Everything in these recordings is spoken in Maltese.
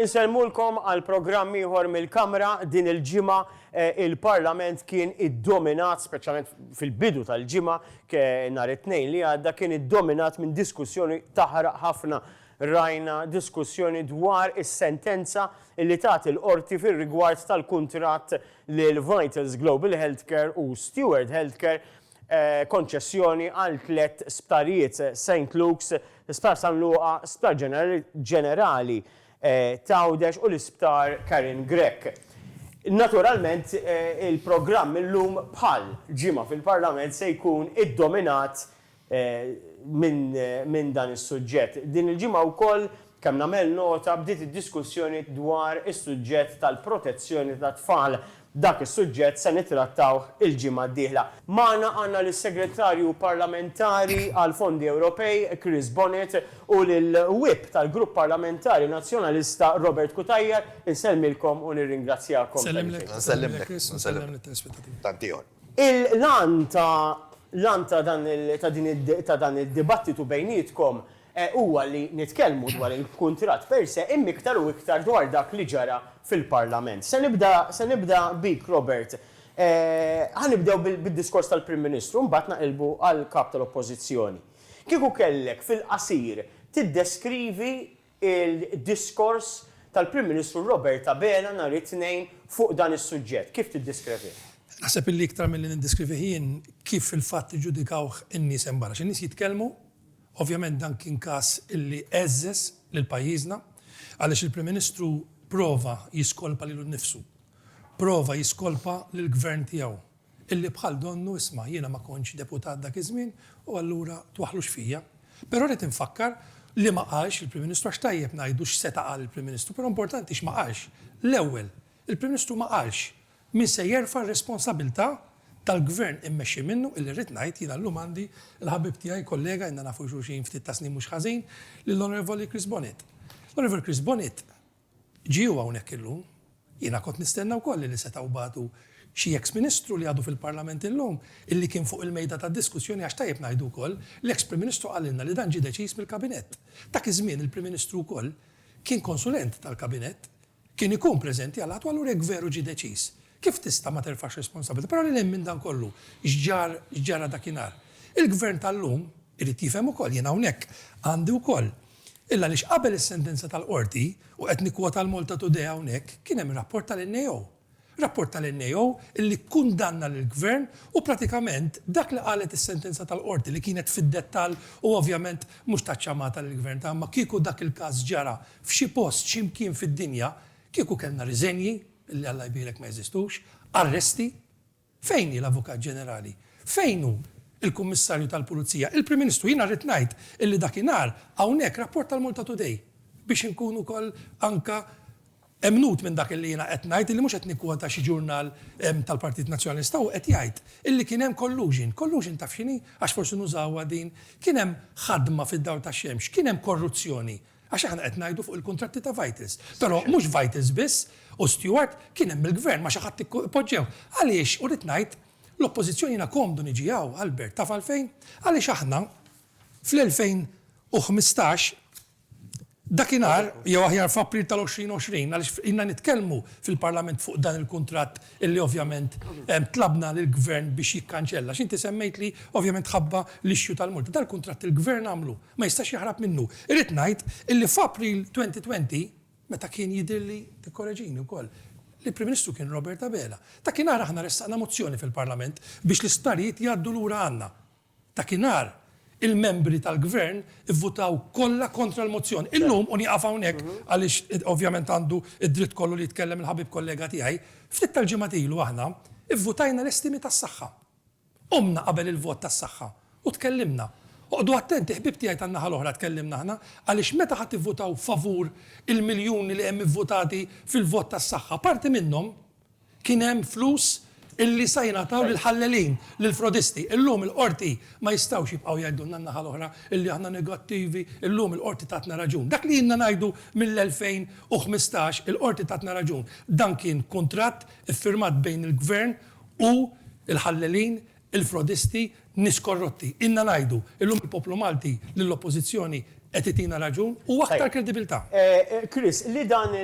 Inselmulkom għal programm ieħor mill-Kamra din il-ġimgħa il-Parlament kien iddominat, speċjalment fil-bidu tal-ġimgħa nhar it-tnejn li għadda kien iddominat minn diskussjoni taħraq ħafna. Rajna diskussjoni dwar is-sentenza li tagħti l-qorti fir-rigward tal-kuntratt lil Vitals Global Healthcare u Steward Healthcare konċessjoni għal 3 sptarijiet St. Luke's, Sptar San Luqa, Sptar Ġenerali Tawdex u l-Isptar Karin Grek. Naturalment il-programm illum bħal ġimgħa fil-Parlament se jkun iddominat minn dan is-suġġett. Din il-ġimgħa wkoll kemm nagħmel nota bdiet id-diskussjoni dwar is-suġġett tal-protezzjoni tat-tfal. Dak is-suġġett se nittrattaw il-ġimgħa d-dieħla. Magħna għandna lis-Segretarju Parlamentari għal Fondi Ewropej Chris Bonnet u lill-Whip tal-Grupp Parlamentari Nazzjonalista Robert Kutajjar. Insellmilkom u nirringrazzjakom. Nsellimlek. Tantihom. L-an ta' dan id-dibattitu bejnietkom huwa li nitkellmu dwar il-kuntratt per se imma iktar u iktar dwar dak li ġara fil-Parlament. Se nibda bik, Robert. Ħanibdew bid-diskors tal-Prim Ministru, mbagħad naqilbu għal kap tal-Oppożizzjoni. Kieku kellek fil-qasir tiddeskrivi il-diskors tal-Prim Ministru Robert Abela nhar it-tnejn fuq dan is-suġġett. Kif tiddeskrivi? Naħseb illi iktar milli niddiskrivi jien kif fil-fatt iġġudikawh in-nies hemm barra. In-nies jitkellmu. Ovvjament dan kien każ illi eżżes lil pajjiżna għaliex il-Prim Ministru prova jiskolpa lilu nnifsu. Prova jiskolpa lill-gvern tiegħu. Illi bħal donnu isma' jiena ma kontx deputat dak iż-żmien u allura twaħħlux fija. Però rrid infakkar li ma qalx il-Prim Ministru għax tajjeb ngħidu x'seta' qal il-Prim Ministru, però importanti x'ma qalx. L-ewwel, il-Prim Ministru ma qalx min se jerfa' r-responsabilità tal-gvern immexxi minnu illi rrid ngħid jiena llum għandi l-ħabib tiegħi kollega inna nafu xulxin ftit ta' snin mhux ħażin lill-Onorevoli Chris Bonnet. L-Onorevoli Chris Bonnet ġiew hawnhekk illum, jiena kont nistenna wkoll li setgħu bagħtu xi ex-Ministru li għadu fil-Parlament illum illi kien fuq il-mejda tad-diskussjoni għax tajjeb ngħidu wkoll l-ex-Prim Ministru qalilna li dan ġie deċiż mill-Kabinett. Dak iż-żmien il-Prim Ministru wkoll kien konsulent tal-Kabinett, kien ikun preżenti għal għadu allura hekk veru ġie deċiż. Kif tista' ma terfax responsabilità? Però li hemm minn dan kollu x'ġara dakinhar. Il-gvern tal-lum irid jifhem ukoll jien hawnhekk għandi wkoll. Illa għaliex qabel is-sentenza tal-qorti u qed nikkwota l-Malta Today hawnhekk kien hemm rapport tal-NAO. Rapport tal-NAO illi kundanna lill-gvern u pratikament dak li qalet is-sentenza tal-qorti li kienet fid-dettall u ovvjament mhux taċċamata lill-gvern ta' ma kieku dak il-każ ġara f'xi post x'imkien fid-dinja kieku kellna riżenji illi Alla jbierek ma jeżistux, arresti, fejn l-Avukat Ġenerali, fejnu il-Kummissarju tal-Pulizija, il-Prim Ministru jiena rrid ngħid illi dakinhar hawnhekk rapport tal-Malta Today biex inkunu wkoll anka emnut minn dak illi jiena qed ngħid illi mhux qed nikkwota xi ġurnal tal-Partit Nazzjonalista u qed jgħid illi kien hemm collusion. Collusion taf x'inhi għax forsi nużawha din, kien hemm ħadma fid-dawl tax-xemx, kien hemm korruzzjoni. Għax aħna qed ngħidu fuq il-kuntratti ta' Vitals. Però mhux Vitals biss u Stewart kien hemm il-gvern ma xi ħadd ippoġġew. Għaliex u rid ngħid l-oppożizzjoni jiena komdu niġi hawn Albert taf għalfejn? Għaliex aħna fl-2015 dakinhar jew aħjar f'April tal-2020 għaliex inna nitkellmu fil-Parlament fuq dan il-kuntratt illi ovvjament tlabna lill-gvern biex jikkanċella. X'inti semmejt li ovvjament ħabba l-ixxu tal-multi. Dal-kuntratt il-gvern għamlu ma jistax jaħrab minnu. Irrid ngħid illi f'April 2020 meta kien jidhirli tikkoreġini wkoll li Prim Ministru kien Robert Abela. Dakinhar aħna ressaqna mozzjoni fil-Parlament biex l-isptarijiet jgħaddu lura għandna. Dakinhar il-membri tal-gvern ivvutaw kollha kontra l-mozzjoni. Illum u nieqaf hawnhekk għaliex ovvjament għandu id-dritt kollu li jitkellem il-ħabib kollega tiegħi, ftit tal-ġimgħa ilu aħna ivvutajna l-estimi tas-saħħa. Qumna qabel il-vot tas-saħħa u tkellimna. Oqdu attenti, ħbib tiegħi tan-naħa l-oħra tkellimna aħna għaliex meta ħadd ivvutaw favur il-miljuni li hemm ivvutati fil-vot tas-saħħa, parti minnhom kien hemm flus illi sa jingħataw lill-ħallelin, lill-frodisti. Illum il-qorti ma jistgħux jibqgħu jgħidulna n-naħa l-oħra illi aħna negattivi, illum il-qorti tatna raġun. Dak li jiena ngħidu mill-2015 il-qorti tatna raġun. Dan kien kuntratt iffirmat bejn il-gvern u il-ħallelin, il-frodisti, nies korrotti. Inna ngħidu illum il-poplu Malti lill-oppożizzjoni qed itina raġun u aktar kredibilità. Chris, li dan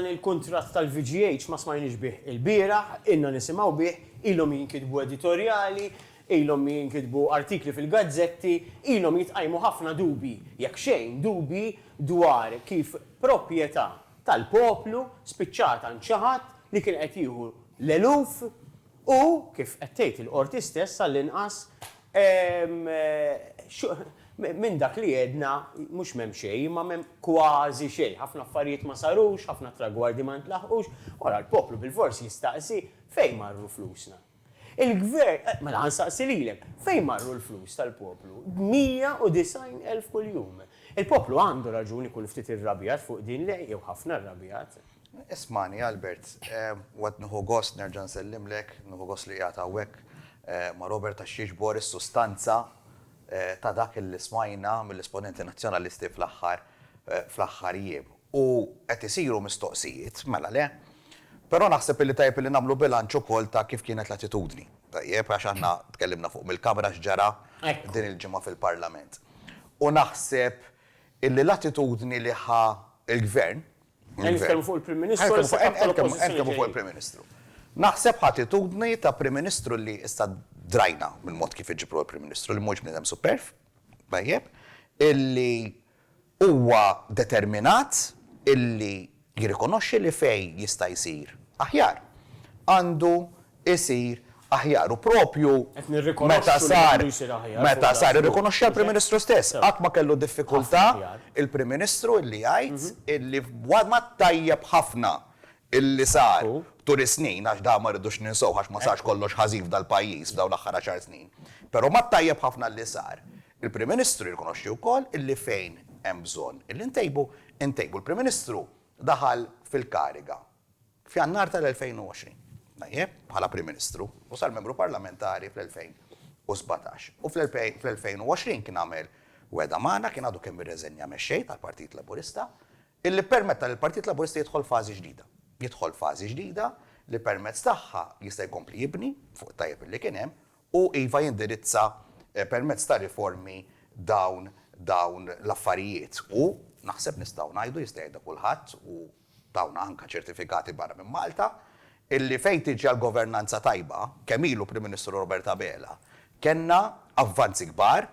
il-kontratt tal-VGH ma smajniex bih il-bieraħ, inna nisimgħu bih, ilhom jinkitbu editorjali, ilhom jinkitbu artikli fil-gazzetti, ilhom jitqajmu ħafna dubi, jekk xejn dubi dwar kif proprjetà tal-poplu spiċċata nċaħat li kien qed jieħu l-eluf u kif qed tgħid il-qorti stess għall-inqas minn dak li jedna mhux m'hemm xejn, ma m'hemm kważi xejn. Ħafna affarijiet ma sarux, ħafna tragwardi ma ntlaħqux, wara l-poplu bil-forsi jistaqsi fejn marru flusna. Il-gvern, mela ħansaqsi lilek, fejn marru l-flus tal-poplu? 190,000 kuljum. Il-poplu għandu raġuni kull ftit irrabjat fuq din lej, jew ħafna irrabjat. Ismani, Albert, għad nħu gost nerġa' nsellimlek, nħu gost li qiegħed hawnhekk ma' Robert Taxxix Boris sustanza ta' dak il smajna mill-esponenti nazzjonalisti fl-aħħar jiem. U qed isiru mistoqsijiet, mela le, però naħseb li tajjeb li nagħmlu bilanċ ukoll ta' kif kienet l-attitudni. Tajjeb għax aħna tkellimna fuq mill-Kamra x'ġara din il-ġimgħa fil-Parlament. U naħseb illi l-attitudni li ħa il-Gvern. Nitkellmu fuq il-Prim Ministru. Nitkellmu fuq il-Prim Ministru. Naħseb attitudni ta' Prim Ministru li issa drajna mill-mod kif iġibru l-Prim Ministru li mhux bniedem superf, tajjeb, illi huwa determinat illi jirrikonoxxi li fejn jista' jsir aħjar. Għandu jsir aħjar u propju meta sar irrikonoxxi l-Prim Ministru stess. Qatt ma kellu diffikultà il-Prim Ministru illi jgħid illi ma tajjeb ħafna illi sar tul is-snin għax da ma rridux ninsew għax ma sarx kollox ħażin f'dal-pajjiż f'dawn l-aħħar 10 snin. Però ma tajjeb ħafna li sar. Il-Prim Ministru jirkonoxxi wkoll illi fejn hemm bżonn illi ntejbu. Il-Prim Ministru daħal fil-kariga f'Jannar tal-2020. Tajjeb bħala Prim Ministru u sar membru parlamentari fl-2017. U fl-2020 kien għamel weda magħna kien għadu kemm irreżenja mexxej tal-Partit Laburista illi permetta li l-Partit Laburista jidħol fażi ġdida. Jidħol fażi ġdida li permezz tagħha jista' jkompli jibni fuq tajjeb li kien hemm u iva jindirizza permezz ta' riformi dawn l-affarijiet. U naħseb nistgħu ngħidu jista' jgħidha kulħadd u dawn anke ċertifikati barra minn Malta illi fejn tiġi għall-governanza tajba kemm ilu Prim Ministru Robert Abela kellna avvanzi kbar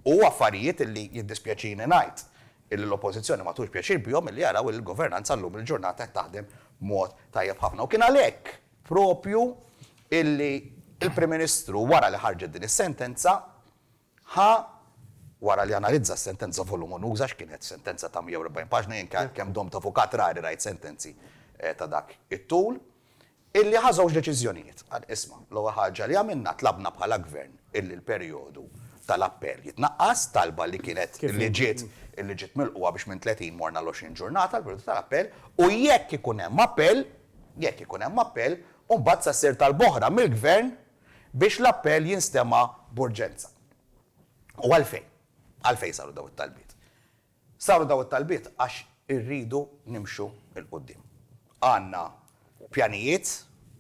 u affarijiet illi jiddispjaċini ngħid illi l-oppożizzjoni ma tux pjaċir bihom illi jaraw il-governanza llum il-ġurnata qed taħdem mod tajjeb ħafna. U kien għalhekk propju illi il-Prim Ministru wara li ħarġet din is-sentenza wara li analizza s-sentenza volumonuża x'kienet sentenza ta' 140 paġna jien kemm dom ta' avukat rari rajt sentenzi ta' dak it-tul illi ħa żewġ deċiżjonijiet. Isma' l-ewwel ħaġa li għamilna tlabna bħala gvern illi l-perjodu tal-appell jitnaqqas talba li kienet illi ġiet milquha biex minn 30 morna l-20 ġurnata l-perjodu tal-appell u jekk ikun hemm appell u mbagħad sa ssir tal-boħra mill-gvern biex l-appell jinstema' b'urġenza. U għalfejn saru daw it-talbiet. Saru daw it-talbiet għax irridu nimxu il-qudiem. Għandna pjanijiet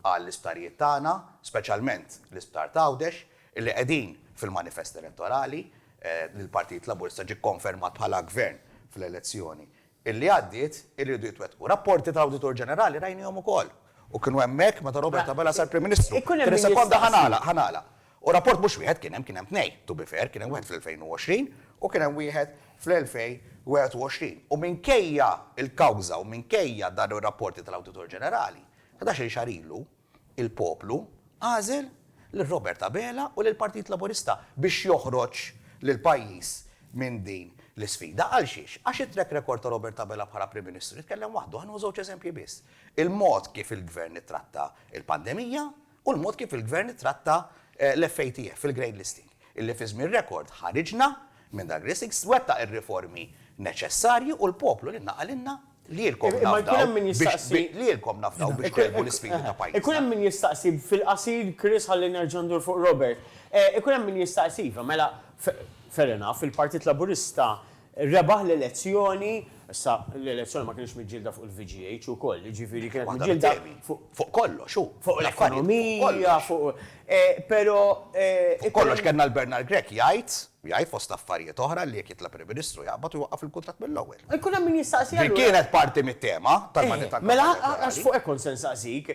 għall-isptarijiet tagħna, speċjalment l-isptar ta' Għawdex, illi qegħdin fil-manifest elettorali li l-Partit Laburista ġie konfermat bħala gvern fl-elezzjoni. Illi għaddiet irridu jitwettqu. Rapporti tal-Awditur Ġenerali rajnihom ukoll. U kienu hemmhekk meta Robert Abela sar Prim Ministru. Sekonda ħanala. U rapport mhux wieħed kien hemm tnejn, to be fair, kien hemm wieħed fl-2020 u kien hemm wieħed fl-2021. U minkejja il-kawża u minkejja dan ir-rapporti tal-Awditur Ġenerali, 11 xahar ilu il-poplu għażel lil Robert Abela u lil Partit Laburista biex joħroġ lil pajjiż minn din l-isfida. Għal xiex? Għax it-track record ta' Robert Abela bħala Prim Ministru jitkellem waħdu, ħanu żewġ eżempji biss. Il-mod kif il-gvern ittratta il-pandemija u l-mod kif il-gvern ittratta l-FATF, il-grade listing. Illi fi żmien rekord ħariġna minn dak listing wettaq ir-riformi neċessarji u l-poplu li naqalinna li jilkom nafdaw biex kelbu l-isfidi ta' pajjiż. Ikun hemm min jistaqsi fil-qasir Chris ħalli nerġa' ndur fuq Robert. Ikun hemm min jistaqsi mela fair enough, il-Partit Laburista rebaħ l-elezzjoni, issa l-elezzjoni ma kienx miġġilda fuq il-VGH ukoll, ġifieri kienet Waħda miġġilda mit-temi. Fuq kollox, fuq l-ekonomija, fuq. Però. Kollox kellna l-Bernard Grek jgħid fost affarijiet oħra li jekk jitla Prim Ministru jaqbad u jwaqqaf il-kuntratt mill-ewwel. Ikun hemm min jistaqsi Din kienet parti mit-tema tal-manita. Mela għax fuq ekon sensaqsik,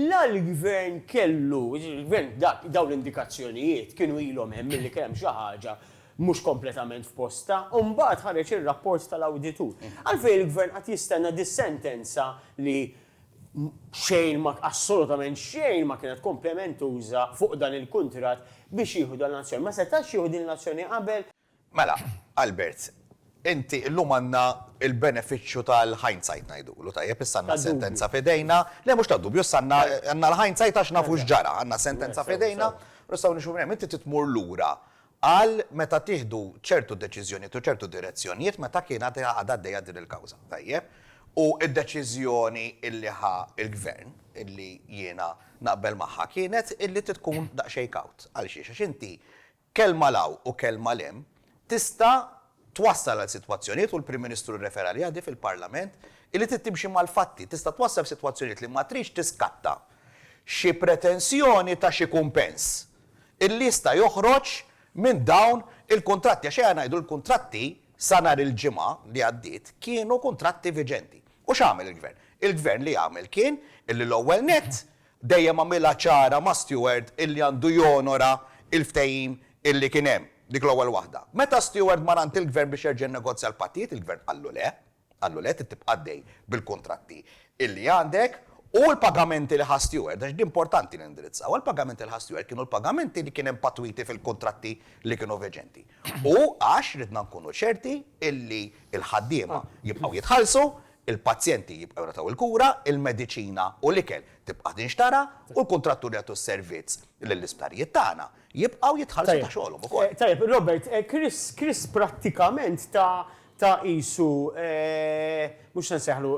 la l-gvern kellu, il-gvern daw l-indikazzjonijiet kienu ilhom hemm milli kemm xi ħaġa mhux kompletament f'posta, u mbagħad ħareġ ir-rapport tal-awditur. Għalfejn il-gvern qatt jistenna dis-sentenza li assolutament xejn ma kienet komplementuża fuq dan il-kuntratt biex jieħu dan l-azzjoni. Ma setax jieħu din l-azzjoni qabel. Mela, Albert, inti llum għandna il-benefiċċju tal-hindsight ngħidulu tajjeb issa għandna sentenza f'idejna, le mhux ta' dubju issa għandna l-hindsight għax nafu x'ġara, għandna sentenza f'idejna, u nistgħu nixu inti titmur lura għal meta tieħdu ċertu deċiżjonijiet u ċertu direzzjonijiet meta kienet għadha għaddejja din il-kawża, tajjeb? U d-deċiżjoni illi ħa il-gvern illi jiena naqbel magħha kienet illi tkun daqsxejn kawt. Għal xiex għax inti kelma law u kelma lem tista' twassal għal sitwazzjonijiet u l-Prim Ministru referali għadi fil-Parlament illi tittimxi mal-fatti, tista' twassal f'sitwazzjonijiet li ma trix tiskatta xi pretensjoni ta' xi kumpens illi jista' joħroġ minn dawn il-kontratti, għax ngħidu l-kontratti sa nhar il-ġimgħa li għaddiet kienu kontratti viġenti. U x'għamel il-gvern? Il-gvern li għamel kien illi l-ewwel nett dejjem għamilha ċara ma' Stewart illi għandu jonora il-ftehim illi kien hemm dik l-ewwel waħda. Meta Stewart marant il-gvern biex jerġa' negozja l-pattijiet, il-gvern qallu le tibqa' għaddej bil-kontratti illi għandek u l-pagamenti li ħa Stewart, għax importanti l-indirizzaw, l-pagamenti li ħa Stewart kienu l-pagamenti li kien hemm patwiti fil-kontratti li kienu veġenti. U għax ridna nkunu ċerti illi il-ħaddiema jibqgħu jitħallsu, il-pazjenti jibqgħu jagħtaw il-kura, il-mediċina u l-ikel tibqa' tinxtara u l-kontratturi jagħtu s-servizz lill-isptarijiet tagħna jibqgħu jitħallsu ta' xogħolhom ukoll. Tajjeb, Robert, Chris prattikament ta' qisu mhux nseħħlu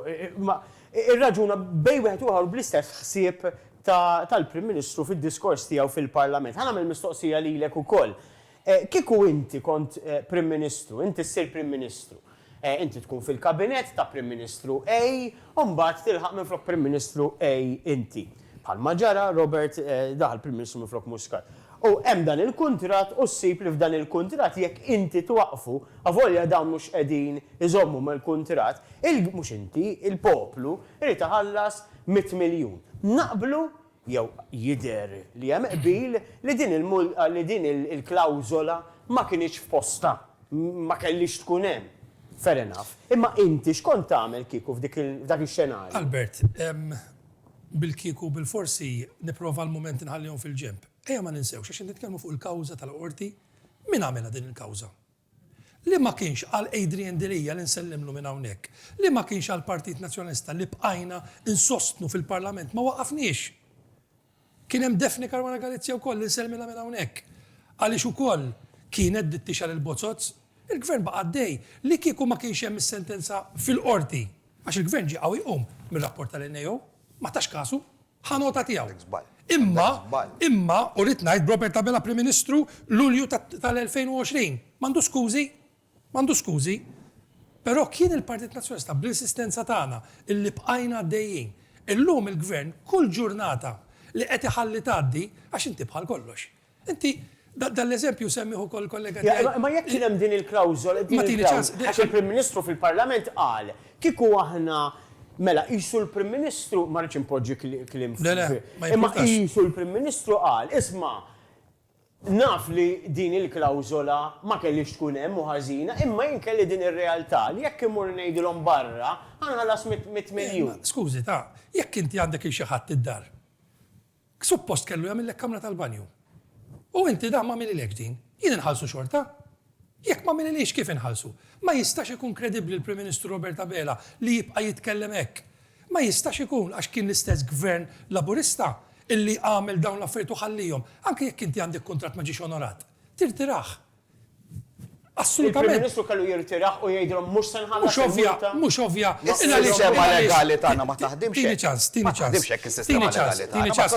ir-raġuna bej wieħed ieħor bl-istess ħsieb tal-Prim Ministru fid-diskors tiegħu fil-Parlament. Ħa nagħmel mistoqsija lilek ukoll. Kieku inti kont Prim Ministru, inti ssir Prim Ministru, inti tkun fil-kabinett ta' Prim Ministru u mbagħad tilħaq minflok Prim Ministru inti. Bħalma ġara Robert daħal Prim Ministru minflok Muscat. U hemm dan il-kuntratt u ssib li f'dan il-kuntratt jekk inti twaqfu, avolja dawn mhux qegħdin iżommu mal-kuntratt, mhux inti, il-poplu irid iħallas 100 miljun. Naqblu jew jidher li hemm qbil li din il-klawżola ma kienx f'posta, ma kellix tkun hemm. Fair enough. Imma inti x'kont tagħmel kieku f'dak ix-xenarju? Albert, bil-kieku bil-forsi nipprova l-moment inħallihom fil-ġemp. Ejja ma ninsewx, għax nitkellmu fuq il-kawża tal-qorti, min għamela din il-kawża? Li ma kienx għal Adrian Delija li nsellimlu minn hawnhekk, li ma kienx għal Partit Nazzjonalista li bqajna insostnu fil-Parlament, ma waqafniex. Kien hemm Defni Caruana Galizja wkoll li nsellmilha minn hawnhekk. Għaliex ukoll kienet dittixar il-bozzozz, il-gvern baqa' għaddej li kieku ma kienx hemm is-sentenza fil-qorti. Għax il-gvern ġie qawwi jqum mir-rapport tal-NAO, ma tax kasu, ħanota tiegħu. Imma, u rrid ngħid Robert Tabella Prim Ministru Lulju tal-2020. M'għandu skużi. Però kien il-Partit Nazzjonalista bl-insistenza tagħna illi bqajna għaddejjin. Illum il-gvern kull ġurnata li qed iħalli tgħaddi għax inti bħal kollox. Inti dal-eżempju semmiħu kol kollega tiegħi. Ma jekk kien hemm din il-klawżola, għax il-Prim Ministru fil-Parlament qal kieku aħna mela qisu l-Prim Ministru ma rridx impoġġi kliem. Imma qisu l-Prim Ministru qal, isma' naf li din il-klawżola ma kellix tkun hemm u ħażina, imma jien kelli din ir-realtà li jekk imur ngħidilhom barra ħanħallas 100 miljun. Skużi jekk inti għandek xi ħadd id-dar. Suppost kellu jagħmellek kamra tal-banju. U inti da ma mililek din, jien inħallsu xorta. Jekk ma mililix kif inħallsu. Ma jistax ikun kredibbli l-Prim Ministru Robert Tabella li jibqa' jitkellem hekk. Ma jistax ikun għax kien l-istess gvern laburista illi għamel dawn l-affarijiet u ħallihom. Anke jekk inti għandek kontratt ma ġiex onorat. Tirtiraħ. Assolutament. Il-Prim-Ministru kellu jirtiraħ u jgħidilhom mhux se nħallas il-multa. Mhux ovvja. Is-sistema legali tagħna ma taħdimx. Tini ċans, tini Ma ċans. taħdimx hekk is-sistema legali tagħna. Tini ċans,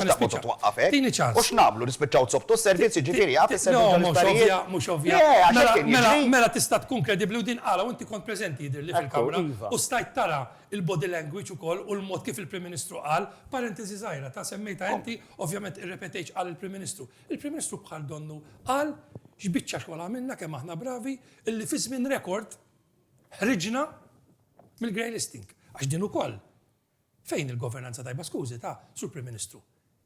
Tini ċans. U x'nagħmlu nispiċċaw sobtu s-servizzi ġifieri għaf is-servizzi No, mhux ovvja. Mela tista' tkun kredibbli u din qala u inti kont preżenti jidher li fil-Kamra u stajt tara il-body language ukoll u l-mod kif il-Prim Ministru qal, parentesi żgħira ta' semmejta inti, ovvjament irrepetejx qal il-Prim Ministru. Il-Prim Ministru bħal donnu qal x'biċċa xogħol għamilna kemm aħna bravi illi fi żmien rekord ħriġna mill-grey listing. Għax din ukoll fejn il-governanza tajba skużi ta' sur Prim Ministru.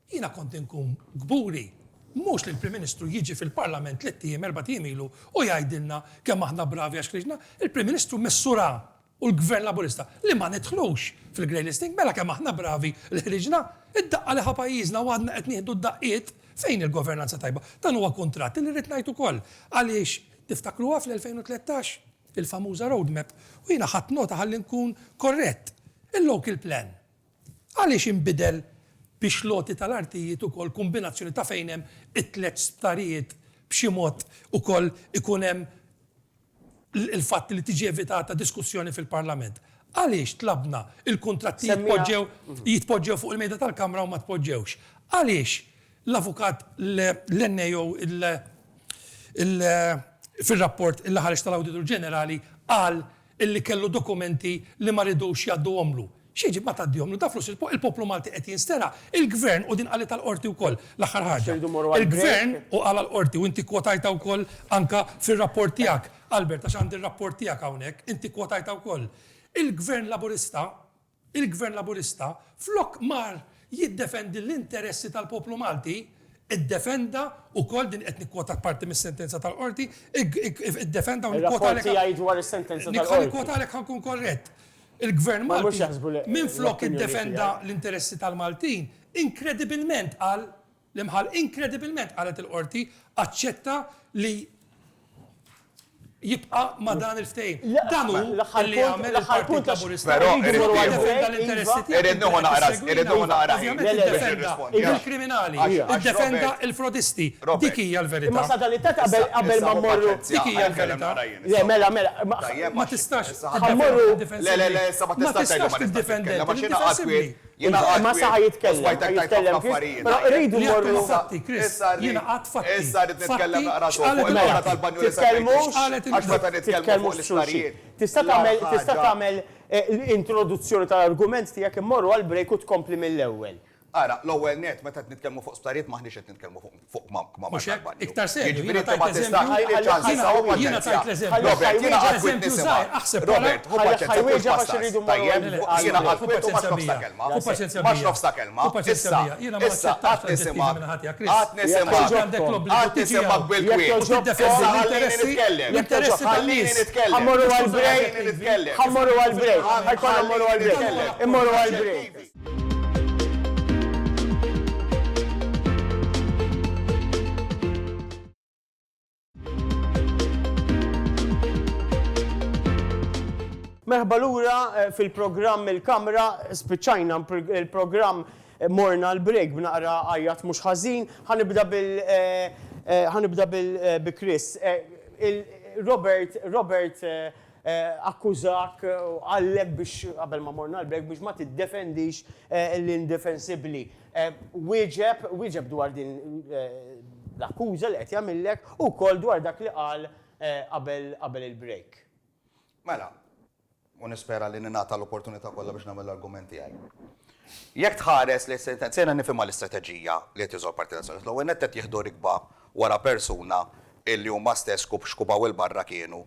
Jiena kont inkun gburi mhux li l-Prim Ministru jiġi fil-Parlament 3 ijiem 4 ijiem ilu u jgħidilna kemm aħna bravi għax ħriġna, il-Prim Ministru messura u l-Gvern Laburista li ma nidħlux fil-grey listing mela kemm aħna bravi li ħriġna, id-daqqa li pajjiżna u għadna qed nieħdu d-daqqiet fejn il-governanza tajba. Dan huwa kuntratt li rrid ngħid ukoll għaliex tiftakruha fl-2013 il-famuża roadmap u jiena ħadd nota ħalli nkun korrett. Il-local plan. Għaliex inbidel biex loti tal-artijiet ukoll kombinazzjoni ta' fejn hemm it-tliet sptarijiet b'xi mod ukoll ikun hemm il-fatt li tiġi evitata diskussjoni fil-Parlament. Għaliex tlabna il-kontratti jitpoġġew fuq il-mejda tal-Kamra u ma tpoġġewx. Għaliex l-avukat l-NAO fil-rapport il ħareġ tal-Awditur Ġenerali qal illi kellu dokumenti li ma ridux jgħaddu għomlu. Xieġi ma taddihomlu ta' flus il-poplu Malti qed jinstera. Il-Gvern u din qali tal-qorti wkoll l-aħħar ħaġa. Il-Gvern u qal l-qorti u inti kwotajta wkoll anka fir-rapport tiegħek. Albert, għax għandi r-rapport tiegħek hawnhekk, inti kwotajta wkoll. Il-Gvern Laburista flok mar jiddefendi l-interessi tal-poplu Malti, id-defenda u kol din qed nikkwota parti mis-sentenza tal-qorti, id-defenda u Il-rapport tiegħi dwar is-sentenza tal-qorti. Nikwotalek ħankun korrett. Il-Gvern Malti minn flok id-defenda l-interessi tal-Maltin, inkredibilment qal l-imħal inkredibilment qalet il-qorti aċċetta li jibqa ma dan il-ftejn. Danu li għamel il-Partit Laburista. Però Irridnu naqra. Il-kriminali, id-defenda il-frodisti. Dik hija l-verità. Ma sadalità qabel ma mmorru. Dik hija l-verità. Mela. Ma tistax. Ma tistax tiddefendi. Ma sa jitkellem. Però rridu morru. Jiena qatt fatti. Issa rid nitkellem naqra fuq il-qorta tal-banju li għax meta nitkellmu fuq l-istarijiet. Tista' tagħmel introduzzjoni tal-argument tiegħek immorru għal break u tkompli mill-ewwel. Ara, l-ewwel net meta nitkellmu fuq sptarijiet maħniex qed nitkellmu fuq ma tal-banju. Iktar serju, jiena tajt eżempju. Robert, jiena qatt kwit nisimha. Robert, hu paċenzja. Tajjeb, jiena qatt kwit u ma xnofs ta' kelma. Ma xnofs ta' kelma. Issa qatt nisimha. Qatt nisimha bil-kwiet. Ħallini nitkellem. Ħammorru għal-break. Ħammorru għal-break. Ħajkun ħammorru għal-break. Immorru għal-break. Merħba lura fil-programm il-Kamra, spiċċajna il-programm morna l-break b'naqra għajjat mhux ħażin, ħanibda bil-Chris. Robert akkużak għallek biex qabel ma morna l-break biex ma tiddefendix l-indefensibbli. Wieġeb dwar din l-akkuża li qed jagħmilek u wkoll dwar dak li qal qabel il-break. Mela, u nispera li ninata l-opportunità kollha biex nagħmel l-argumenti għaj. Jekk tħares li sena nifhimha l-istrateġija li qed jużaw Partit Nazzjonali, l-ewwel qed jieħdu rikba wara persuna illi huma stess xkubaw il-barra kienu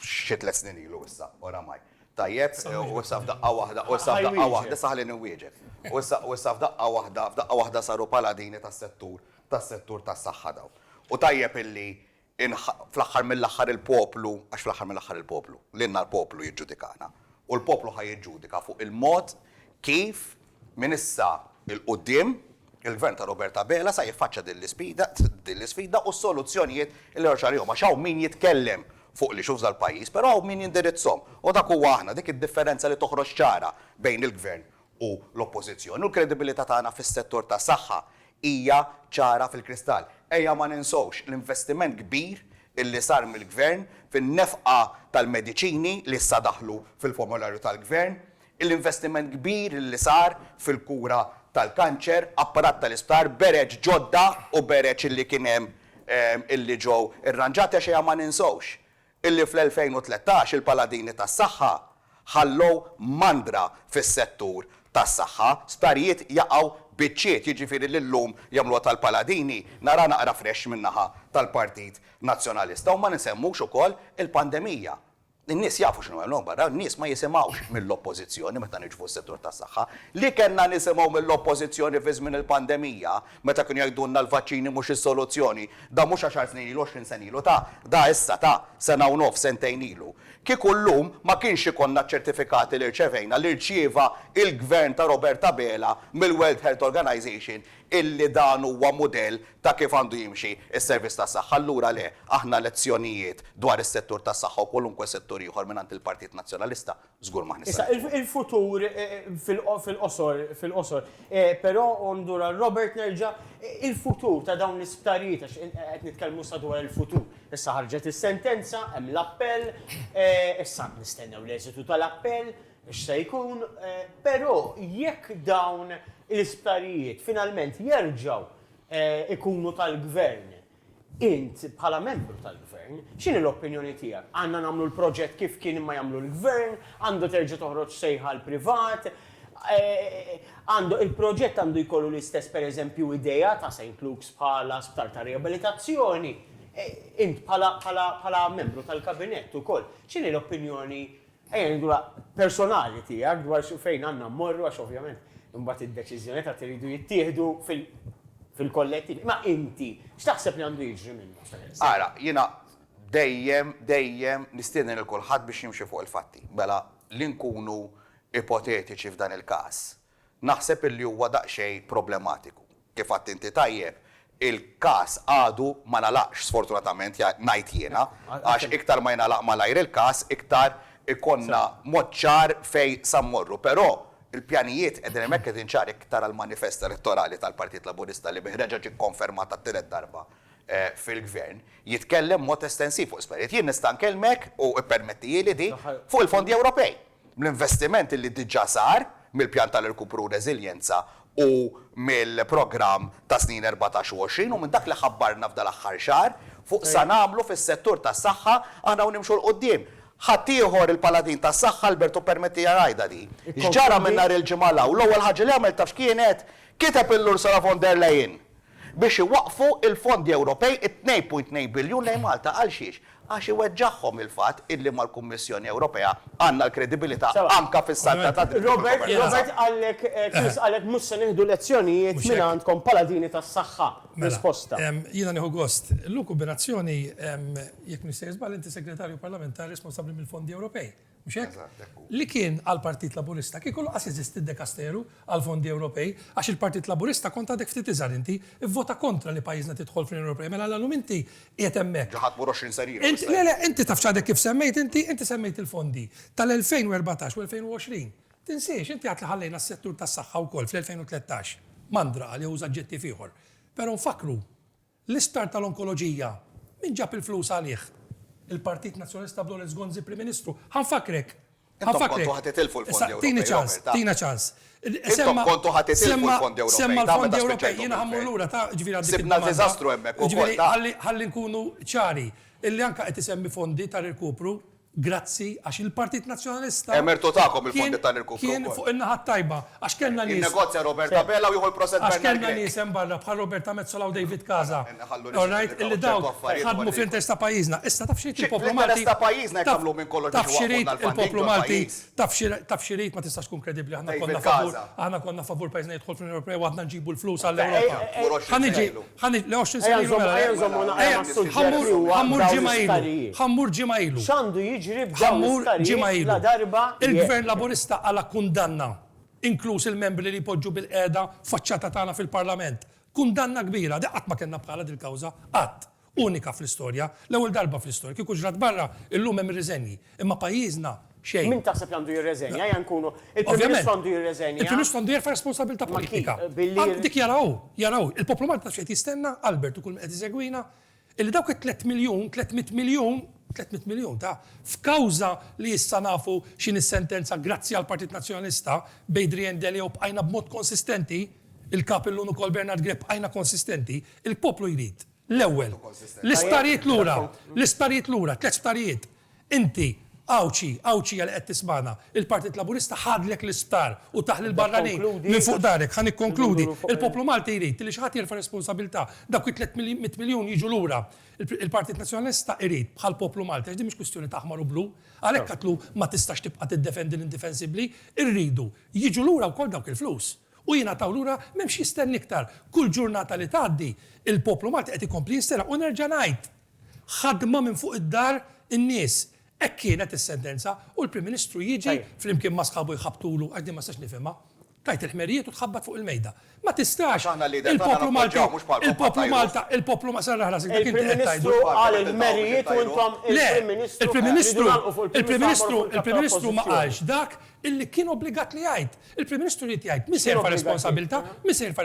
xi 3 snin ilu issa oramaj. Tajjeb, u issa f'daqqa waħda saħli nwieġeb. U issa f'daqqa waħda saru paladini tas-settur tas-saħħa daw. U tajjeb illi fl-axħar mill-axħar il-poplu, għax fl-axħar mill-axħar il-poplu, l-inna l-poplu jiġġudikana. U l-poplu ħaj jiġġudika fuq il-mod kif minn issa il-qoddim il-gvern ta' Roberta Bela sa' jiffaċċa dill-isfida u s-soluzzjonijiet il-ħarġarihom. Għax hawn min jitkellem fuq li xufza l-pajjiż, però hawn min jindirizzhom. U dak huwa aħna dik id-differenza li toħroġ ċara bejn il-gvern u l-oppożizzjoni. U l-kredibilità tagħna fis-settur tas-saħħa hija ċara fil-kristall. Ejja ma ninsowx l-investiment kbir illi sar mill-gvern fin-nefqa tal-mediċini li issa daħlu fil-formularju tal-gvern, l-investiment kbir li sar fil-kura tal-kanċer, apparat tal-isptar, bereġ ġodda u bereġ illi kien hemm illi ġew irranġati xejn ma ninsewx. Illi fl-2013 il-paladini tas-saħħa ħallow mandra fis-settur tas-saħħa, sptarijiet jaqgħu biċċiet jiġifieri l-lum jagħmluha tal-paladini nara naqra fresh min-naħa tal-Partit Nazzjonalista u ma nisemmux ukoll il-pandemija. In-nies jafu x'inhu hemm barra, n-nies ma jisimgħux mill-oppożizzjoni meta niġu s-settur tas-saħħa. Li kellna nisimgħu mill-oppożizzjoni fi żmien il-pandemija meta kienu jgħidulna l-vaċċini mhux is-soluzzjoni, da mhux 10 snin ilu 20 sen ilu da issa sena u nof sentejn ilu. Kieku llum ma kienx ikonna ċertifikati li rċevejna li rċieva il-gvern ta' Roberta Bela mill-World Health Organization illi dan huwa mudell ta' kif għandu jimxi is-servizz tas-saħħa. Allura le, aħna lezzjonijiet dwar is-settur tas-saħħa u kwalunkwe settur ieħor mingħand il-Partit Nazzjonalista żgur ma Issa il-futur fil-qosor, però ondura Robert nerġa' il-futur ta' dawn l-isptarijiet għax qed nitkellmu sa dwar il-futur. Issa ħarġet is-sentenza, hemm l-appell, issa nistennew l-eżitu tal-appell, x'se jkun, però jekk dawn l-isptarijiet finalment jerġgħu ikunu tal-gvern, int bħala membru tal-gvern, x'inhi l-opinjoni tiegħek? Għandna nagħmlu l-proġett kif kien imma jagħmlu l-gvern, għandu terġa' toħroġ sejħa l-privat, il-proġett għandu jkollu l-istess pereżempju idea ta' St. Luke's bħala sptar ta' riabilitazzjoni. Int bħala membru tal-kabinett ukoll, x'inhi l-opinjoni personali tiegħek dwar fejn għandna mmorru għax ovvjament imbagħad id-deċiżjoni ta' iridu jittieħdu fil-kollettiv. Ma inti, x'taħseb li għandu jiġri minnu? Ara, jiena dejjem nistieden il kulħadd biex jimxi fuq il-fatti. Bela li nkunu ipotetiċi f'dan il-każ. Naħseb illi huwa daqsxejn problematiku. Kif qatt inti tajjeb, il-każ għadu ma nalaqx sfortunatament ngħid jiena, għax iktar ma jnalaq malajr il-każ, iktar ikonna mod ċar fejn sa mmorru. Però il-pjanijiet qegħdin hemmhekk qegħdin ċar iktar għall-manifest elettorali tal-Partit Laburista li biħreġa ġie konfermata t-tielet darba fil-gvern, jitkellem mod estensiv fuq isparijiet. Jien nista' nkellmek u ippermettili di fuq il-fondi Ewropej. L-investimenti li diġà sar mill-pjan tal-irkupru reżiljenza u mill-programm ta' snin 14-20 u minn dak li ħabbarna f'dal aħħar xahar fuq sa nagħmlu fis-settur tas-saħħa aħna nimxu l-qudiem. ħaddieħor il-paladin tas-saħħa Alberto permetti jarajda di. X'ġara minn nhar il-ġimgħa u l-ewwel ħaġa li għamel taf x'kienet kiteb il-Ursula von der Leyen biex iwaqfu il-fondi Ewropej 2.2 biljun lejn Malta għal xiex għax iweġġaħħom il-fatt illi mal-Kummissjoni Ewropea għandna l-kredibilità anka fis-salta ta' Robert għalek Chris għalek mhux se nieħdu lezzjonijiet minn għandkom paladini tas-saħħa. Risposta. Jiena nieħu gost. L-okuperazzjoni jekk nistgħu żball inti segretarju parlamentari responsabbli mill-fondi Ewropej. Mhux hekk? Li kien għall-Partit Laburista kien kollu qas jeżisti d-Dekasteru għall-fondi Ewropej għax il-Partit Laburista kont għadek ftit iżgħar inti ivvota kontra li pajjiżna tidħol fl-Unjoni Ewropea mela l-għallum inti qiegħed hemmhekk. Ġaħat mur 20 sariru. Le, inti taf x'għadek kif semmejt inti semmejt il-fondi tal-2014 u 2020. Tinsiex, inti għat li ħallejna s-settur tas-saħħa wkoll fl-2013. Mandra li uża ġetti ieħor. Però nfakru l-isptar tal-onkoloġija min ġab il-flus għalih? Il-Partit Nazzjonalista Lorenz Gonzi Prim Ministru. Ħanfakrek. Intom kontu ħatitilfu l-fondi Ewropej. Tina ċans. Intom kontu ħatitilfu l-fondi Ewropej. Semma l-fondi Ewropej, jiena ħammur lura ta' ġifieri għaddik. Sibna l-diżastru hemmhekk ukoll. Ħalli nkunu ċari. Illi anka qed isemmi fondi tal-irkupru grazzi għax il-Partit Nazzjonalista. Emertu tagħkom il-fondi tal-irkupru. Kien fuq in-naħa tajba għax kellna nies. Il-negozja Roberta Bella u jieħu l-proċess Għax kellna nies hemm barra bħal Roberta Mezzola u David Kaza. Alright, illi daw ħadmu fl-interess ta' pajjiżna. Issa taf xejn il-poplu Malti. L-interess ta' pajjiżna jekk tagħmlu minn kollox taf xejn il-poplu Malti. Taf xejn ma tistax tkun kredibbli aħna konna favur pajjiżna jidħol fl-Unjoni Ewropea u għadna nġibu l-flus għall-Ewropa. Ħaniġi ħammur ġimgħa ilu. X'għandu jiġri b'dawn ġimajlu. Il-Gvern Laburista għala kundanna, inkluż il-membri li jpoġġu bil-qeda faċċata tagħna fil-Parlament. Kundanna kbira, qatt ma kellna bħala dil-kawża, qatt. Unika fl-istorja, l-ewwel darba fl-istorja, kieku ġrat barra illum hemm irriżenji, imma pajjiżna xejn. Min taħseb għandu jirreżenja, nkunu il-Prim Ministru għandu jirreżenja. Il-Prim Ministru għandu jerfa' responsabilità politika. Dik jaraw, il-poplu Malta xejn jistenna, Albert ukoll qed isegwina, illi dawk 300 miljon ta' f'kawża li issa nafu x'in is-sentenza grazzi għal Partit Nazzjonalista bejn Deli u bqajna b'mod konsistenti, il-kap illum ukoll Bernard Grepp bqajna konsistenti, il-poplu jrid. L-ewwel, l-istarijiet lura, 3 starijiet. Inti Awċi għal qed tismana, il-Partit Laburista ħadlek l-isptar u taħli l-barranin minn fuq darek, ħan ikkonkludi. Il-poplu Malti jrid li xi ħadd jerfa' responsabilità dawk 300 miljun jiġu lura. Il-Partit Nazzjonalista jrid bħal poplu Malti, għax di mhix kwistjoni ta' aħmar u blu, għalhekk qatlu ma tistax tibqa' tiddefendi l-indefensibbli, irridu jiġu lura wkoll dawk il-flus. U jiena taw lura m'hemmx jistenni iktar. Kull ġurnata li tgħaddi, il-poplu Malti qed ikompli jisteraq u nerġa' ngħid. Ħadma minn fuq id-dar in-nies. Ek kienet is-sentenza u l-Prim Ministru jiġi flimkien ma sħabu jħabtulu għax din ma stax nifhimha. Tajt il-ħmerijiet u tħabbat fuq il-mejda. Ma tistax. Il-poplu Malta, il-poplu ma sarra ħrasik dak inti qed tajdu. Il-Prim Ministru għal il-merijiet u intom il-Prim Ministru ma qalx dak illi kien obbligat li jgħid. Il-Prim Ministru li jgħid misser fa'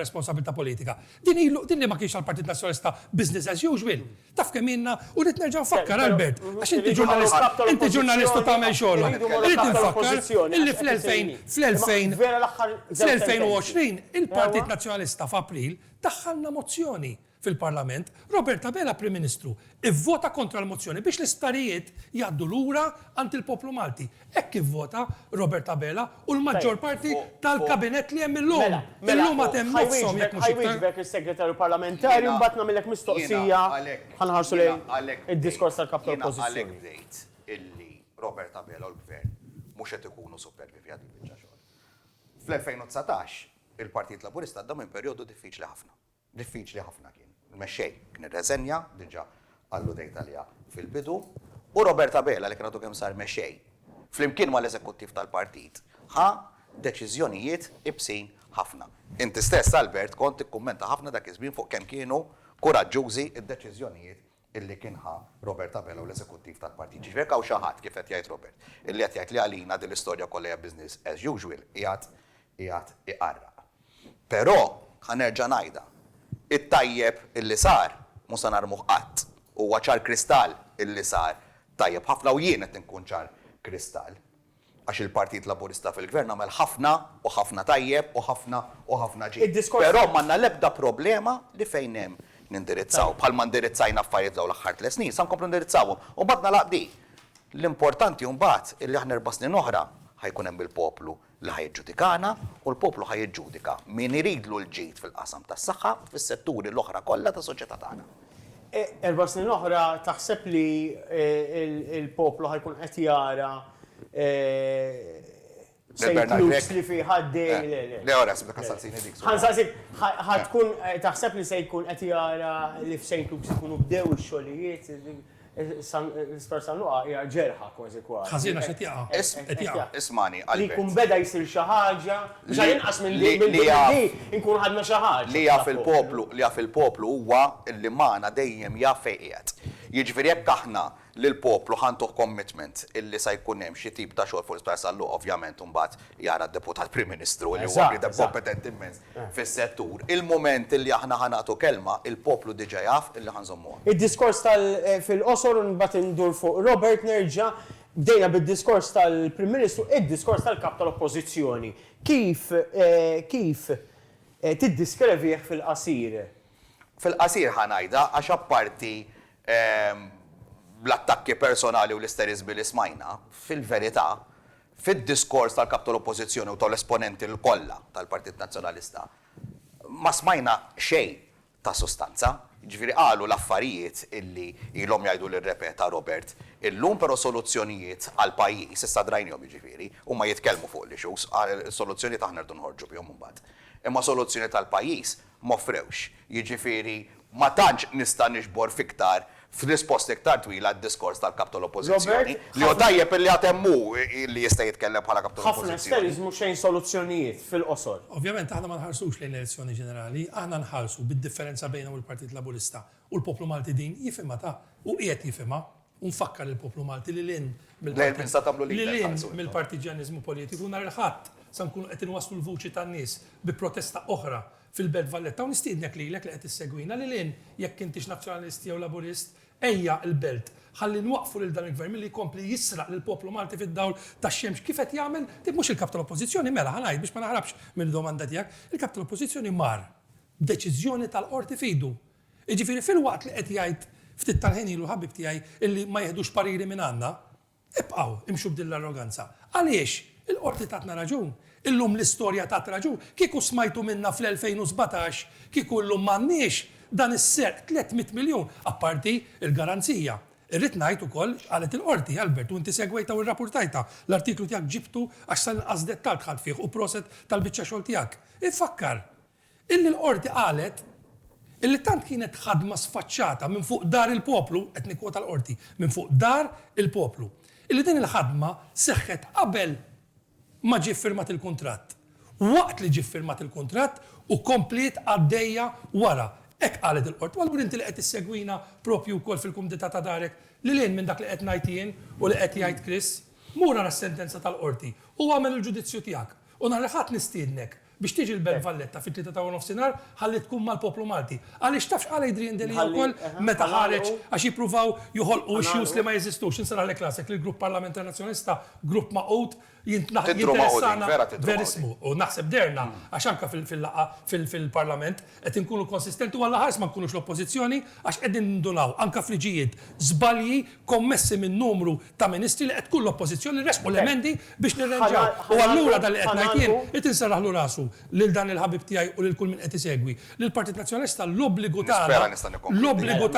responsabilità politika. Din li ma kienx għall-Partit Nazzjonalista business as usual. Taf kemm inna u rrid nerġa' nfakkar Albert għax inti ġurnalist tagħmel xogħolok. Rrid nfakkar illi fl-2020 il-Partit Nazzjonalista f'April daħħalna mozzjoni fil-Parlament, Robert Abela Prim Ministru ivvota kontra l-mozzjoni biex l-istarijiet jgħaddu lura għand il-poplu Malti. Hekk ivvota Robert Abela u l-maġġor parti tal-kabinet li hemm illum. Illum ma temm nofshom jekk mhux iktar. Ħajwieġbek is-segretarju parlamentari mbagħad nagħmilek mistoqsija ħanħarsu lejn id-diskors tal-kap tal-Oppożizzjoni. Għalhekk bdejt illi Robert Abela u l-Gvern mhux qed ikunu supervivjati biċċa xogħol. Fl-2019 il-Partit Laburista għadda minn perjodu diffiċli ħafna. Diffiċli ħafna kien. Il-mexxej kien irreżenja diġà għallu dejta li fil-bidu u Robert Abela li kien għadu kemm sar mexxej flimkien mal-eżekuttiv tal-partit ħa deċiżjonijiet ibsin ħafna. Inti stess Albert kont tikkummenta ħafna dak iż-żmien fuq kemm kienu kuraġġużi id-deċiżjonijiet illi kien ħa Robert Abela u l-eżekuttiv tal-partit. Ġifier hawn xi ħadd kif qed jgħid Robert illi qed jgħid li għalina din l-istorja kollha hija business as usual qiegħed iqarraq. Però ħanerġa' ngħidha it-tajjeb illi sar mhux se narmuh qatt huwa ċar kristall illi sar tajjeb ħafna u jien qed inkun ċar kristall għax il-Partit Laburista fil-Gvern għamel ħafna u ħafna tajjeb u ħafna ġid. Però m'għandna l-ebda problema li fejn hemm nindirizzaw bħalma ndirizzajna affarijiet dawn l-aħħar 3 snin, sa nkomplu ndirizzawhom u badna laqdi. L-importanti mbagħad illi aħna 4 snin oħra ħajkun hemm il-poplu li ħajġġudikana u l-poplu ħajġġudika min iridlu l-ġid fil-qasam tas-saħħa fis-setturi l-oħra kollha tas-soċjetà tagħna. 4 snin oħra taħseb li il-poplu ħajkun qed jara sejklux li fi ħaddej. Le ora sibda kassalsini dik. Ħansasib ħatkun taħseb li se jkun qed jara li f'St. Luke's ikunu bdew ix-xogħlijiet. L-ispar Sanluqa hija ġerħa kważi kważi. Ħażina x'qed jaqa'. Ismani, li jkun beda jsir xi ħaġa, biex jinqas minn di nkun ħadna xi ħaġa. Li jaf il-poplu huwa li magħna dejjem jaf fejn qiegħed. Jiġifieri jekk aħna lill-poplu ħantuh commitment illi se jkun hemm xi tip ta' xogħol fuq l-Isptar Sanluqa ovvjament imbagħad jara d-deputat Prim Ministru li huwa bniedem kompetenti immens fis-settur. Il-mument illi aħna ħanatu kelma, il-poplu diġà jaf illi ħanżommuha. Id-diskors fil-qosor mbagħad indur fuq Robert nerġa' bdejna bid-diskors tal-Prim Ministru, id-diskors tal-kap tal-Oppożizzjoni. Kif tiddiskrevih fil-qasir? Fil-qasir ħanajda għax apparti l-attakki personali u l-isterizmi li smajna, fil-verità, fil-diskors tal-kap tal-Oppożizzjoni u tal-esponenti l-kollha tal-Partit Nazzjonalista, ma smajna xejn ta' sostanza. Ġifieri qalu l-affarijiet illi ilhom jgħidu li rrepeta Robert, illum però soluzzjonijiet għal pajjiż issa drajnihom jiġifieri huma jitkellmu fuq li xus, soluzzjonijiet aħna rdu nħorġu bihom imbagħad. Imma soluzzjonijiet għal pajjiż m'offrewx. Jiġifieri ma tantx nista' nixbor fiktar f'risposta iktar twila d-diskors tal-kap tal-Oppożizzjoni li hu tajjeb illi għatemmu li jista' jitkellem bħala kap tal-Oppożizzjoni. Ħafna steriżmu xejn soluzzjonijiet fil-qosor. Ovvjament aħna ma nħarsux lejn l-elezzjoni ġenerali, aħna nħarsu bid-differenza bejna u l-Partit Laburista u l-poplu Malti din jifhimha ta' u qiegħed jifhimha u nfakkar il-poplu Malti li lin mill-partiġanizmu politiku nhar il-ħadd sa nkunu qed inwasslu l-vuċi tan-nies bi protesta oħra fil-Belt Valletta u nistiednek lilek li qed issegwina li lin jekk intix nazzjonalisti jew laburist ejja l-Belt. Ħalli nwaqfu lil dan il-gvern milli jkompli jisraq lil poplu Malti fid-dawl tax-xemx kif qed jagħmel mhux il-kap tal-Oppożizzjoni mela ħanajt biex ma naħrabx mill-domanda tiegħek, il-kap tal-Oppożizzjoni mar b'deċiżjoni tal-qorti fidu. Jiġifieri fil-waqt li qed jgħid ftit tal-ħin ilu ħabib tiegħi illi ma jeħdux pariri minn għandna, ibqgħu imxu b'din l-arroganza. Għaliex il-qorti tatna raġun. Illum l-istorja tat raġun. Kieku smajtu minna fl-2017, kieku llum m'għandniex dan is-serq 300 miljun apparti il-garanzija. Irrid ngħid ukoll qalet il-qorti Albert u inti segwejta u rrapportajta l-artiklu tiegħek ġibtu għax sal-inqas dettall tħadd fih u proset tal-biċċa xogħol tiegħek. Iffakkar illi l-qorti qalet illi tant kienet ħadma sfaċċata minn fuq dar il-poplu, qed nikkwota l-qorti, minn fuq dar il-poplu. Illi din il-ħadma seħħet qabel ma ġie firmat il-kuntratt. Waqt li ġie firmat il-kuntratt u komplet għaddejja wara. Ek qalet il-qort, għal inti li qed issegwina propju wkoll fil-kumdita ta' darek li lejn minn dak li qed ngħid jien u li qed jgħid Chris, mura s-sentenza tal-qorti u għamel il-ġudizzju tiegħek. U nhar ħadd nistiednek biex tiġi l-Belt Valletta fit-3 ta' nofsinhar ħalli tkun mal-poplu Malti. Għaliex tafx qal Adrian Deli wkoll meta ħareġ għax jippruvaw joħolqu issues li ma jeżistux. Insaralek klasek li l-grupp Parlament Nazzjonalista, grupp maqut jinteressana verismu u naħseb derna għax anke fil-laqa fil-Parlament qed inkunu konsistenti u għalla ħares ma nkunux l-oppożizzjoni għax qegħdin nindunaw anke fliġijiet żbalji kommessi minn numru ta' ministri li qed tkun l-oppożizzjoni resqu l-emendi biex nirrenġaw. U allura dan li qed ngħid jien qed insarraħlu rasu lil dan il-ħabib tiegħi u lil kull min qed isegwi. Lil Partit Nazzjonalista l-obbligu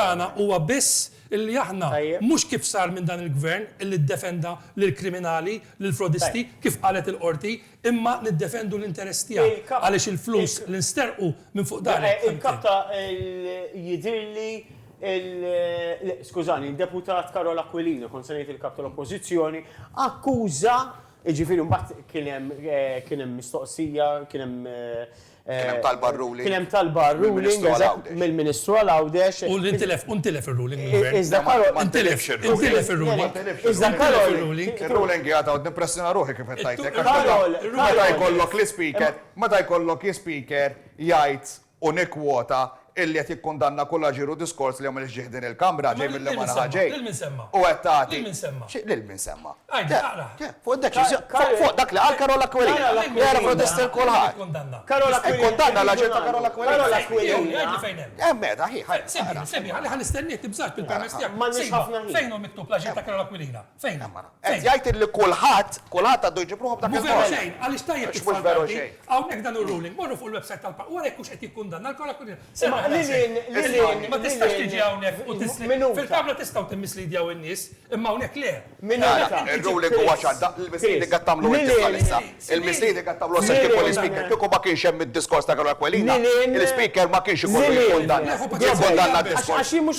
tagħna huwa biss illi aħna mhux kif sar minn dan il-gvern illi ddefenda lil kriminali, lil frodisti kif qalet il-qorti, imma niddefendu l-interess tiegħek għaliex il-flus li nsterqu minn fuq dan. Il-kapta jidirli skużani, il-deputat Karola Aquilino, konsernejt il-kap tal-Oppożizzjoni, akkuża, ġifieri mbagħad kien hemm mistoqsija, kien hemm talba ruling. Kien hemm talba ruling mill-Ministru Għal-Għawdex. U intilef ir-ruling mill-gvern. Iżda Karol intilef ir-ruling. Iżda Karol Ir-ruling jgħata u nippressjona ruħi kif qed tajtek. Karol, Meta jkollok l-speaker jgħid u nikkwota illi qed jikkundanna kull ġiru diskors li għamel ġieħdin il-Kamra ġej mill-lemana ħaġej. Lil min semma. U qed tagħti. Lil min Lil min semma. semma. Fuq dak li qal Karola Aquilino. Jara protesti l-kulħadd. Karola Ikkundanna l-aġent ta' Karola Karola Aquilino. Aquilino. Meta ħi. Sebi, ħalli nistennieh tibżax bil-permess tiegħek. M'għandniex ħafna ħin. Fejn hu miktub l-aġent ta' Karola Aquilino? Fejn? Qed jgħid li kulħadd għandu jġibruhom dak Mu veru il-kol. xejn, għaliex tajjeb Mhux mhux veru xejn. hawnhekk dan ir-ruling, morru fuq il-website tal-Park, u hekk hux qed jikkundanna l-Karola Aquilino. Ma tistax tiġi hawnhekk u fil-kamra tistgħu timmislidjaw in-nies, imma hawnhekk le. Il-ruling huwa xadda, il-mislidi qed tagħmlu issa. Il-mislidi qed tagħmlu s-sekki pol-speaker. Kieku ma kienx hemm id-diskors ta' Karola Aquilino, il-speaker ma kienx ikollu jikkundanna d-diskors. Għaxi mhux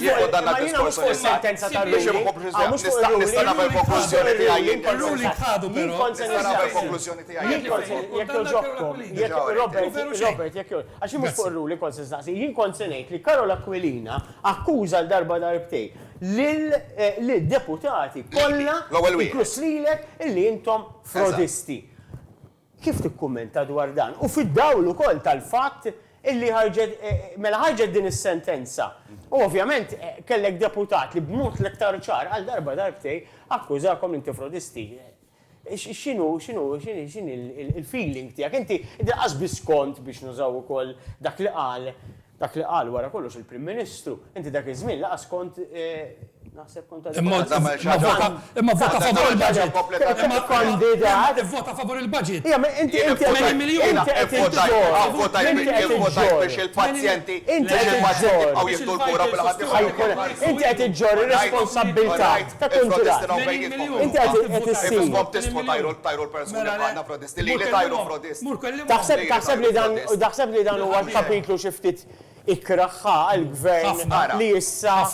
fuq sentenza tal-ruling. Nista' nagħmel konklużjoni tiegħi. Il-ruling ħadu però. Nista' nagħmel konklużjoni tiegħi. Robert, għaxi mux fuq ir-ruling kont se nistaqsi, jien kont se ngħid li Karola Aquilino akkuża l-darba darbtej lil-deputati kollha inkluż lilek illi intom frodisti. Kif tikkummenta dwar dan? U fid-dawl ukoll tal-fatt illi ħarġet din is-sentenza. U ovvjament kellek deputat li b'mod l-iktar ċar għal darba darbtej akkużakom inti frodisti. X'inhu il-feeling tiegħek? Inti qasbis kont biex nużaw ukoll dak li qal wara kollox il-Prim Ministru, inti dak iż-żmien laqas kont naħseb kont imma vota favor il-budget. Imma kandidat. Vota favor il-budget. Hija inti 80 miljun. biex il-pazjenti bqgħu jieħdu l-kura bil-ħadd. Inti qed iġġor ir-responsabbiltà ta' kuntratt. Inti qed issir. Tismu tajru l-persuni bħalna frodisti li tajru frodisti. Taħseb li dan huwa kapitlu xi ftit ikraħħa għal-gvern li issa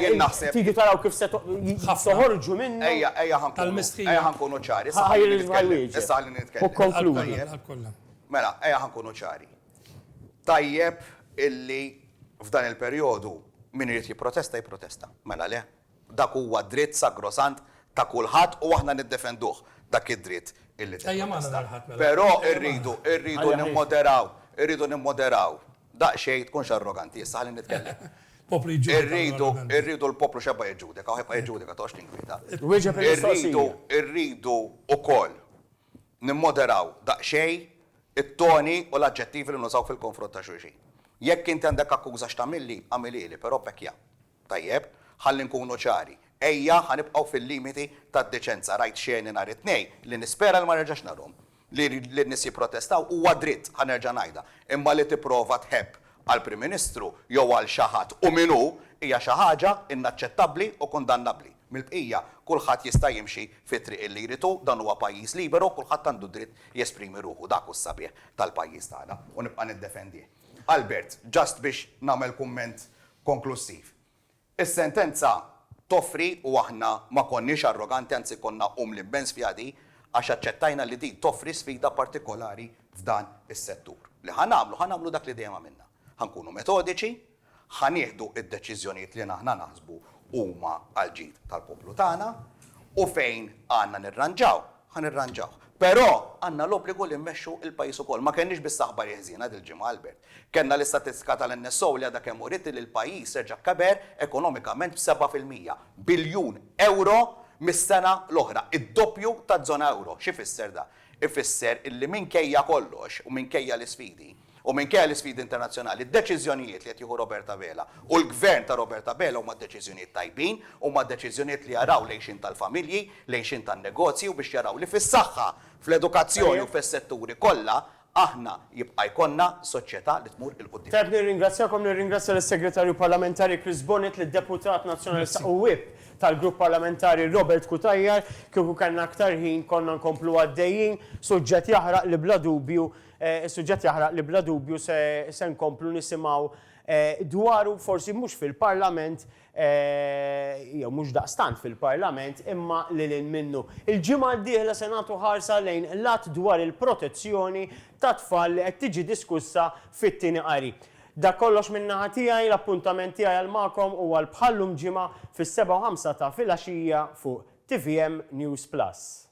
Jien naħseb. tidu taraw kif se toħorġu minnu. Ejja ħankunu ċari. Issa ħalli nitkellem. U konkludi. Mela, ejja ħankunu ċari. Tajjeb illi f'dan il-perjodu min irid jipprotesta. Mela le, dak huwa dritt sagrosant ta' kulħadd u aħna niddefenduh dak id-dritt illi. Ejja ma nagħlħat mela. Però irridu nimmoderaw irridu nimmoderaw. Daqsxejn tkunx arroganti, issa ħalli nitkellem. Poplu jġudika. Irridu l-poplu xebba jġudika, ħebba jġudika, tox tinkwita. Wieġeb il-mistoqsija. Irridu ukoll nimmoderaw daqsxejn it-toni u l-aġġettivi li nużaw fil-konfront ta' xulxin. Jekk inti għandek akkuża x'tagħmilli, għamilili, però bekja. Tajjeb, ħalli nkunu ċari. Ejja ħanibqgħu fil-limiti tad-deċenza. Rajt xejn nhar it-tnejn li nispera li ma nerġax narhom. Li n-nies jipprotestaw huwa dritt ħanerġa' ngħidha. Imma li tipprova tħebb għall-Prim Ministru jew għal xi ħadd u minhu hija xi ħaġa inaċċettabbli u kondannabbli. Mill-bqija kulħadd jista' jimxi fit-triq li jridu, dan huwa pajjiż liberu, kulħadd għandu dritt jesprimi ruħu dak hu s-sabiħ tal-pajjiż tagħna u nibqa' niddefendih. Albert, just biex nagħmel kumment konklusiv. Is-sentenza toffri u aħna ma konniex arroganti, anzi konna l-imbens fjadi, għax aċċettajna li din toffri sfida partikolari f'dan is-settur. Li ħanamlu dak li dejjem għamilna. Ħankunu metodiċi, ħanieħdu id-deċiżjonijiet li aħna naħsbu huma għal-ġid tal-poplu tagħna u fejn għandna nirranġaw, ħanirranġaw. Però għandna l-obbligu li mmexxu il-pajjiż ukoll. Ma kenniex biss aħbar jeħżiena dil-ġimgħa Albert. Kenna l-istatistika tal-NSO li għadha kemm uriet li l-pajjiż reġa' keber ekonomikament b'7%. Biljun euro mis-sena l-oħra, id-doppju taż-żona euro. Xi fisser da? Ifisser illi minkejja kollox u minkejja l-isfidi u minkejja l-isfidi internazzjonali, id-deċiżjonijiet li qed jieħu Roberta Vela u l-gvern ta' Roberta Vela huma deċiżjonijiet tajbin, huma deċiżjonijiet li jaraw lejxin tal-familji, lejxin tan-negozji u biex jaraw li fis-saħħa, fl-edukazzjoni u fis-setturi kollha aħna jibqa' jkollna soċjetà li tmur il-qudiem. Tajb nirringrazzja l-Segretarju Parlamentari Chris Bonnet, l-Deputat Nazzjonali u Whip tal-Grupp Parlamentari Robert Kutajjar, kieku kellna aktar ħin konna nkomplu għaddejjin, suġġett jaħraq li bla dubju, se nkomplu nisimgħu dwaru forsi mhux fil-Parlament, jew mhux daqstant fil-Parlament, imma lil minnu. Il-ġimgħa d-dieħla se nagħtu ħarsa lejn lat dwar il-protezzjoni ta' tfal li qed tiġi diskussa fit-tieni qari. Da kollox min-naħa tiegħi, l-appuntament tiegħi għal magħkom huwa bħallum ġimgħa fis-7 u 5 ta' filgħaxija fuq TVM News Plus.